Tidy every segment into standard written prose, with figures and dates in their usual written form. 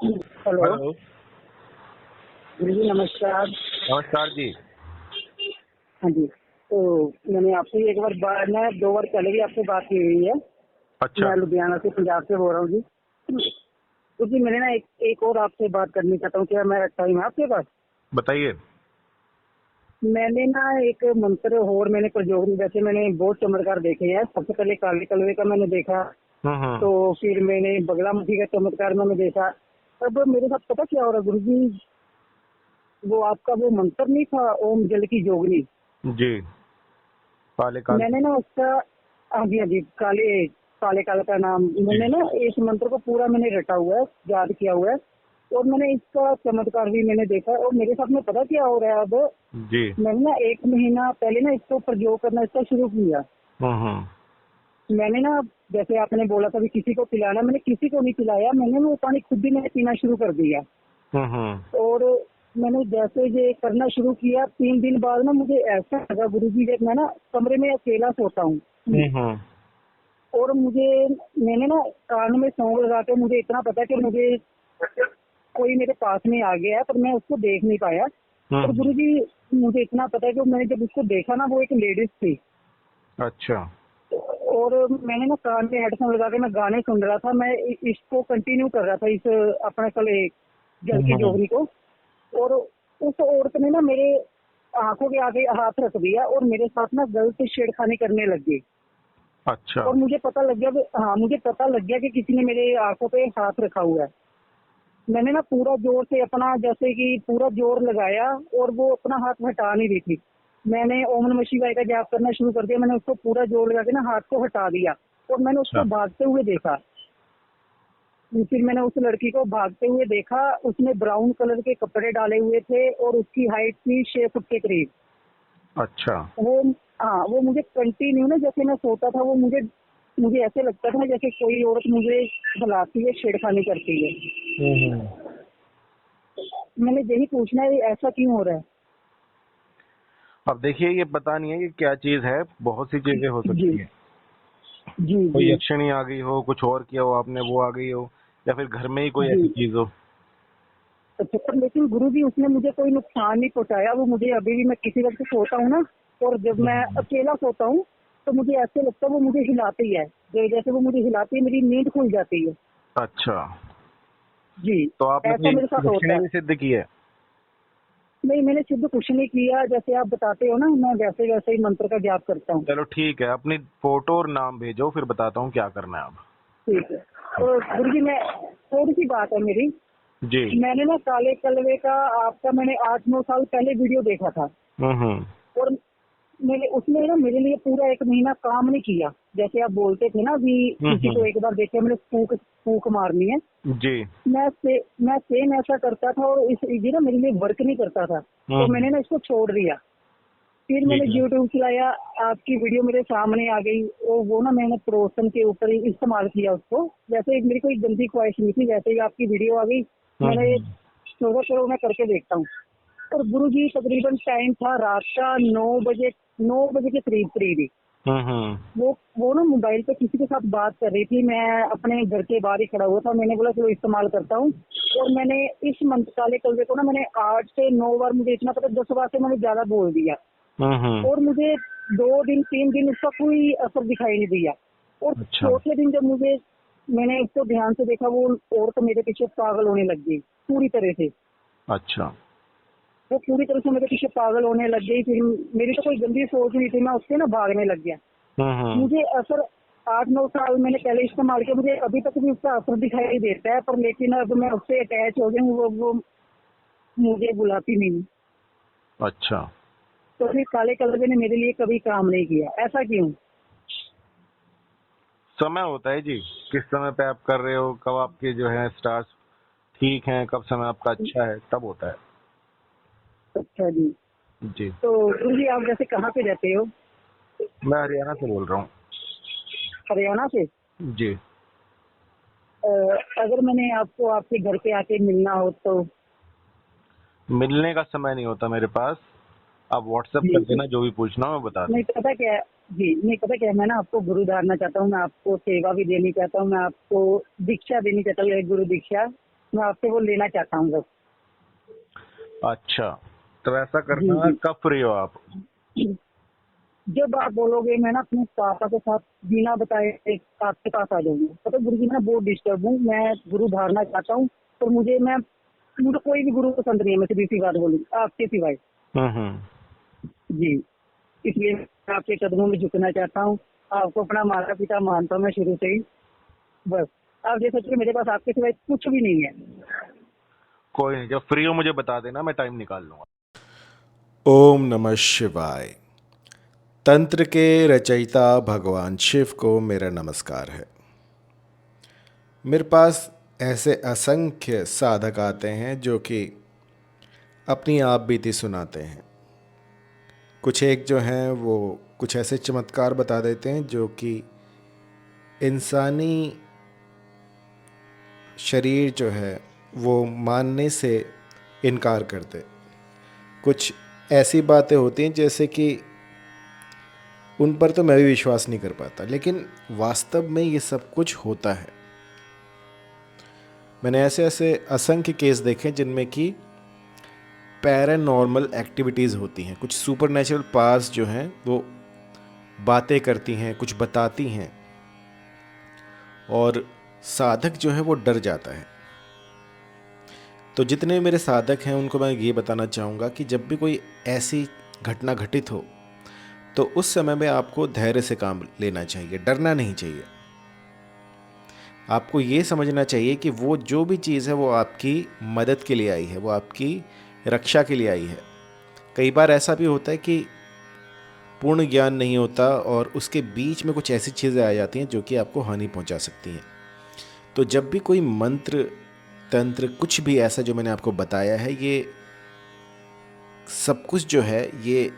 Hello. Hello. गुरु जी नमस्कार। नमस्कार जी। हाँ जी। तो मैंने आपसे एक बार मैं 2 बार पहले भी आपसे बात की हुई है। अच्छा। मैं लुधियाना से पंजाब से बोल रहा हूँ जी। तो जी मैंने ना एक और आपसे बात करनी चाहता हूँ। क्या मैं टाइम है आपके पास? बताइए। मैंने ना एक मंत्र और मैंने प्रयोग वैसे मैंने बहुत चमत्कार देखे हैं। सबसे पहले काले कलवे का मैंने देखा, हम्म। तो फिर मैंने बगलामुखी का चमत्कार मैंने देखा। अब मेरे साथ पता क्या हो रहा है गुरु जी, वो आपका वो मंत्र नहीं था ओम जल की जोगनी, जी। काले काल। मैंने ना उसका, हाँ जी हाँ जी, काले काले काले का नाम जी। मैंने ना इस मंत्र को पूरा मैंने रटा हुआ है, याद किया हुआ है। और मैंने इसका चमत्कार भी मैंने देखा। और मेरे साथ में पता क्या हो रहा है अब, जी। मैंने ना 1 महीना पहले ना इसको प्रयोग करना इसका शुरू किया। हम्म। मैंने ना, जैसे आपने बोला था भी किसी को पिलाना, मैंने किसी को नहीं पिलाया। मैंने वो पानी खुद ही मैंने पीना शुरू कर दिया। हम्म। और मैंने जैसे ये करना शुरू किया, 3 दिन बाद ना मुझे ऐसा लगा गुरु जी, जब मैं ना कमरे में अकेला सोता हूँ हम्म। और मैंने ना कान में सौंग लगा के, मुझे इतना पता है कि मुझे कोई मेरे पास में आ गया है, पर मैं उसको देख नहीं पाया। और हम्म। गुरुजी, मुझे इतना पता है कि मैंने जब उसको देखा ना, वो एक लेडीज थी। अच्छा। और मैंने ना कान में हेडफोन लगा के मैं गाने सुन रहा था। मैं इसको कंटिन्यू कर रहा था, इस अपने कल जल की हम्म। जोगनी को। और उस औरत ने ना मेरे आंखों के आगे हाथ रख दिया और मेरे साथ ना गलत छेड़खानी करने लग गई। अच्छा। और मुझे पता लग गया हाँ, मुझे पता लग गया कि किसी ने मेरे आंखों पे हाथ रखा हुआ है। मैंने ना पूरा जोर से अपना, जैसे कि पूरा जोर लगाया, और वो अपना हाथ हटा नहीं रही थी। मैंने ओम नमः शिवाय का जाप करना शुरू कर दिया। मैंने उसको पूरा जोर लगा के ना हाथ को हटा दिया और मैंने उसको अच्छा। भागते हुए देखा। फिर मैंने उस लड़की को भागते हुए देखा। उसने ब्राउन कलर के कपड़े डाले हुए थे और उसकी हाइट थी 6 फुट के करीब। अच्छा। वो हाँ, वो मुझे कंटिन्यू ना, जैसे मैं सोता था, वो मुझे मुझे ऐसे लगता था जैसे कोई औरत मुझे बुलाती है, छेड़खानी करती है। हम्म। मैंने यही पूछना है, ऐसा क्यों हो रहा है? अब देखिए, ये पता नहीं है कि क्या चीज है। बहुत सी चीजें हो जी सकती है। जी कोई जी यक्षिणी आ गई हो, कुछ और किया हो आपने, वो आ गई हो, या फिर घर में ही कोई जी। ऐसी चीज हो। अच्छा, पर लेकिन गुरु जी, उसने मुझे कोई नुकसान नहीं पहुंचाया। वो मुझे अभी भी, मैं किसी वक्त सोता हूँ ना, और जब मैं हम्म। अकेला सोता हूँ, तो मुझे ऐसे लगता है वो मुझे हिलाती है। जैसे वो मुझे हिलाती है, मेरी नींद खुल जाती है। अच्छा। जी, तो आपने ऐसा कोई मेरे साथ होता यक्षिणी है। भी सिद्ध की है? नहीं, मैंने सिद्ध कुछ नहीं किया। जैसे आप बताते हो ना, मैं वैसे वैसे ही मंत्र का जाप करता हूँ। चलो ठीक है, अपनी फोटो और नाम भेजो, फिर बताता हूँ क्या करना है अब। ठीक है। तो गुरु जी, मैं थोड़ी सी बात है मेरी। जी। मैंने ना काले कलवे का आपका मैंने 8-9 साल पहले वीडियो देखा था। हम्म। और मैंने उसमें ना मेरे लिए पूरा 1 महीना काम नहीं किया। जैसे आप बोलते थे ना कि किसी को हम्म। एक बार देखे मैंने फूक फूक मारनी है। जी। मैं सेम ऐसा करता था, और ये ना मेरे लिए वर्क नहीं करता था। तो मैंने हम्म। ना इसको छोड़ दिया। फिर मैंने ठीक है। यूट्यूब चलाया, आपकी वीडियो मेरे सामने आ गई। और वो ना मैंने प्रोसन के ऊपर ही इस्तेमाल किया उसको। वैसे मेरी कोई गंदी ख्वाहिश नहीं थी, वैसे ही आपकी वीडियो आ गई। मैंने हम्म। सोचा चलो मैं करके देखता हूँ। और गुरु जी, तकरीबन टाइम था रात का 9 बजे, 9 बजे के करीब करीब ही। हम्म। वो ना मोबाइल पे किसी के साथ बात कर रही थी। मैं अपने घर के बाहर ही खड़ा हुआ था। मैंने बोला चलो इस्तेमाल करता हूँ। और मैंने इस मंत्र काले कलवे को ना मैंने 8 से 9 बार, मुझे इतना पता 10 बार से मैंने ज्यादा बोल दिया। हम्म। और मुझे 2 दिन 3 दिन उसका कोई असर दिखाई नहीं दिया। और अच्छा। चौथे दिन जब मैंने उसको ध्यान से देखा, वो औरत मेरे पीछे पागल होने लग गई पूरी तरह से। अच्छा। वो पूरी तरह से मेरे पीछे पागल होने लग गई। फिर मेरी तो कोई गंदी सोच नहीं थी, मैं उससे ना भागने लग गया। हम्म। मुझे असर 8-9 साल मैंने पहले इस्तेमाल किया, मुझे अभी तक भी उसका असर दिखाई देता है। पर लेकिन अब मैं उससे अटैच हो गया हूँ, वो मुझे बुलाती नहीं। अच्छा। तो फिर काले कलर ने मेरे लिए कभी काम नहीं किया। ऐसा क्यों? समय होता है जी, किस समय पे आप कर रहे हो, कब आपके जो है स्टार्स ठीक हैं, कब समय आपका अच्छा है, तब होता है। अच्छा जी। जी। तो गुरु जी, आप जैसे कहाँ पे रहते हो? मैं हरियाणा से बोल रहा हूँ। हरियाणा से? जी। अ, अगर मैंने आपको आपके घर पे आके मिलना हो तो? मिलने का समय नहीं होता मेरे पास। आप व्हाट्सएप कर जी, देना, जो भी पूछना हो मैं बता नहीं दूँ। पता क्या है। जी, नहीं पता क्या है, मैं ना आपको गुरु धारना चाहता हूँ। मैं आपको सेवा भी देनी चाहता हूँ। मैं आपको दीक्षा देनी चाहता हूँ, एक गुरु दीक्षा। मैं आपसे वो लेना चाहता हूँ बस। अच्छा, तो ऐसा जी करना, जी। कब फ्री हो आप? जब आप बोलोगे मैं ना अपने पापा के साथ बिना बताए आपके पास आ जाऊंगी। पता है गुरु जी, मैं बहुत डिस्टर्ब हूँ, मैं गुरु धारना चाहता हूँ। और मुझे कोई भी गुरु पसंद नहीं है, मैं सीधी सी बात बोलूँ आपके सिवाय। हम्म। जी, इसलिए मैं आपके कदमों में झुकना चाहता हूँ। आपको अपना माता पिता मानता हूँ मैं शुरू से ही। बस आप ये सोचिए मेरे पास आपके सिवाय कुछ भी नहीं है। कोई नहीं, जब फ्री हो मुझे बता देना, मैं टाइम निकाल लूंगा। ओम नमः शिवाय। तंत्र के रचयिता भगवान शिव को मेरा नमस्कार है। मेरे पास ऐसे असंख्य साधक आते हैं जो कि अपनी आप बीती सुनाते हैं। कुछ एक जो हैं वो कुछ ऐसे चमत्कार बता देते हैं जो कि इंसानी शरीर जो है वो मानने से इनकार करते। कुछ ऐसी बातें होती हैं जैसे कि उन पर तो मैं भी विश्वास नहीं कर पाता, लेकिन वास्तव में ये सब कुछ होता है। मैंने ऐसे ऐसे असंख्य केस देखे जिनमें कि पैरानॉर्मल एक्टिविटीज़ होती हैं, कुछ सुपरनेचुरल पावर्स जो हैं वो बातें करती हैं, कुछ बताती हैं, और साधक जो है वो डर जाता है। तो जितने मेरे साधक हैं उनको मैं ये बताना चाहूँगा कि जब भी कोई ऐसी घटना घटित हो तो उस समय में आपको धैर्य से काम लेना चाहिए, डरना नहीं चाहिए। आपको ये समझना चाहिए कि वो जो भी चीज़ है वो आपकी मदद के लिए आई है, वो आपकी रक्षा के लिए आई है। कई बार ऐसा भी होता है कि पूर्ण ज्ञान नहीं होता और उसके बीच में कुछ ऐसी चीज़ें आ जाती हैं जो कि आपको हानि पहुंचा सकती हैं। तो जब भी कोई मंत्र तंत्र कुछ भी ऐसा जो मैंने आपको बताया है, ये सब कुछ जो है ये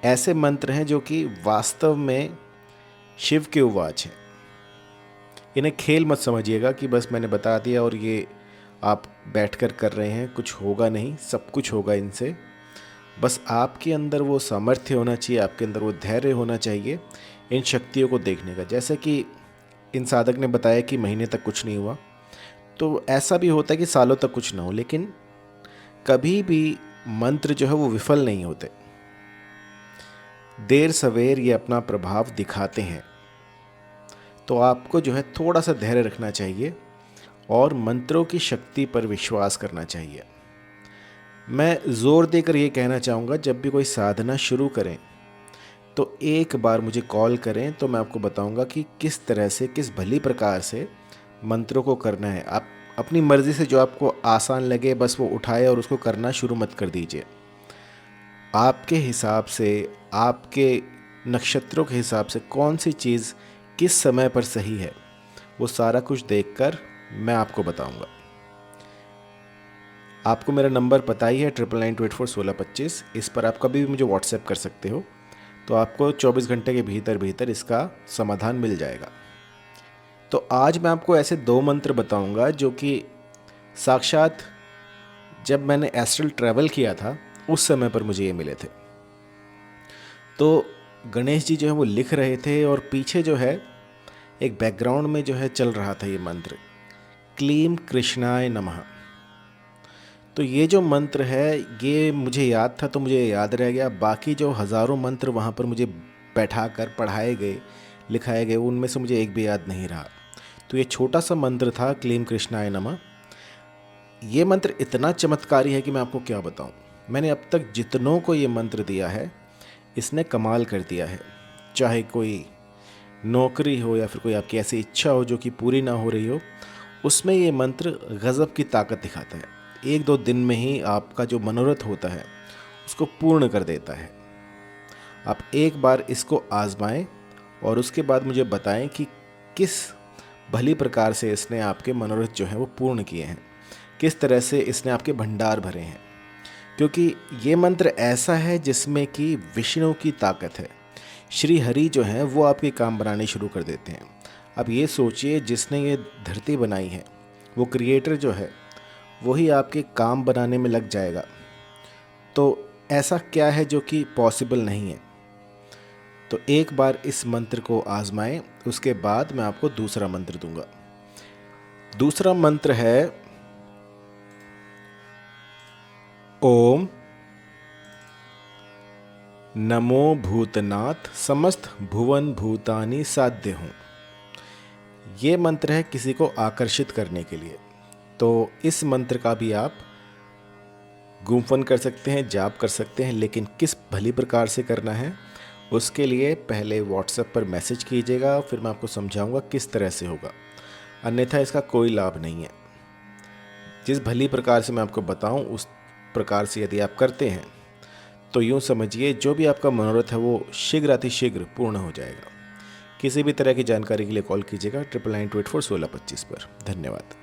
ऐसे मंत्र हैं जो कि वास्तव में शिव के उवाच हैं। इन्हें खेल मत समझिएगा कि बस मैंने बता दिया और ये आप बैठकर कर रहे हैं, कुछ होगा नहीं, सब कुछ होगा इनसे। बस आपके अंदर वो सामर्थ्य होना चाहिए, आपके अंदर वो धैर्य होना चाहिए इन शक्तियों को देखने का। जैसे कि इन साधक ने बताया कि महीने तक कुछ नहीं हुआ, तो ऐसा भी होता है कि सालों तक कुछ ना हो, लेकिन कभी भी मंत्र जो है वो विफल नहीं होते। देर सवेर ये अपना प्रभाव दिखाते हैं। तो आपको जो है थोड़ा सा धैर्य रखना चाहिए और मंत्रों की शक्ति पर विश्वास करना चाहिए। मैं ज़ोर देकर ये कहना चाहूँगा, जब भी कोई साधना शुरू करें तो एक बार मुझे कॉल करें, तो मैं आपको बताऊँगा कि किस तरह से, किस भली प्रकार से मंत्रों को करना है। आप अपनी मर्ज़ी से जो आपको आसान लगे बस वो उठाए और उसको करना शुरू मत कर दीजिए। आपके हिसाब से, आपके नक्षत्रों के हिसाब से कौन सी चीज़ किस समय पर सही है, वो सारा कुछ देखकर मैं आपको बताऊंगा। आपको मेरा नंबर पता ही है, 9992841625। इस पर आप कभी भी मुझे व्हाट्सएप कर सकते हो, तो आपको 24 घंटे के भीतर भीतर इसका समाधान मिल जाएगा। तो आज मैं आपको ऐसे 2 मंत्र बताऊंगा जो कि साक्षात जब मैंने एस्ट्रल ट्रैवल किया था उस समय पर मुझे ये मिले थे। तो गणेश जी जो है वो लिख रहे थे और पीछे जो है एक बैकग्राउंड में जो है चल रहा था ये मंत्र, क्लीम कृष्णाय नमः। तो ये जो मंत्र है ये मुझे याद था तो मुझे याद रह गया। बाकी जो हज़ारों मंत्र वहाँ पर मुझे बैठा कर पढ़ाए गए, लिखाए गए, उनमें से मुझे एक भी याद नहीं रहा। तो ये छोटा सा मंत्र था, क्लीम कृष्णाय नमः। ये मंत्र इतना चमत्कारी है कि मैं आपको क्या बताऊँ। मैंने अब तक जितनों को ये मंत्र दिया है इसने कमाल कर दिया है। चाहे कोई नौकरी हो या फिर कोई आपकी ऐसी इच्छा हो जो कि पूरी ना हो रही हो, उसमें ये मंत्र गज़ब की ताकत दिखाता है। 1-2 दिन में ही आपका जो मनोरथ होता है उसको पूर्ण कर देता है। आप एक बार इसको आजमाएं और उसके बाद मुझे बताएं कि किस भली प्रकार से इसने आपके मनोरथ जो है वो पूर्ण किए हैं, किस तरह से इसने आपके भंडार भरे हैं। क्योंकि ये मंत्र ऐसा है जिसमें कि विष्णु की ताकत है। श्री हरि जो हैं वो आपके काम बनाने शुरू कर देते हैं। अब ये सोचिए, जिसने ये धरती बनाई है वो क्रिएटर जो है वही आपके काम बनाने में लग जाएगा। तो ऐसा क्या है जो कि पॉसिबल नहीं है। तो एक बार इस मंत्र को आजमाएं, उसके बाद मैं आपको दूसरा मंत्र दूंगा। दूसरा मंत्र है ओम नमो भूतनाथ समस्त भुवन भूतानि साध्य हूँ। ये मंत्र है किसी को आकर्षित करने के लिए। तो इस मंत्र का भी आप गुम्फन कर सकते हैं, जाप कर सकते हैं, लेकिन किस भली प्रकार से करना है उसके लिए पहले व्हाट्सएप पर मैसेज कीजिएगा, फिर मैं आपको समझाऊंगा किस तरह से होगा, अन्यथा इसका कोई लाभ नहीं है। जिस भली प्रकार से मैं आपको बताऊं उस प्रकार से यदि आप करते हैं तो यूँ समझिए जो भी आपका मनोरथ है वो शीघ्र अतिशीघ्र पूर्ण हो जाएगा। किसी भी तरह की जानकारी के लिए कॉल कीजिएगा 9992841625 पर। धन्यवाद।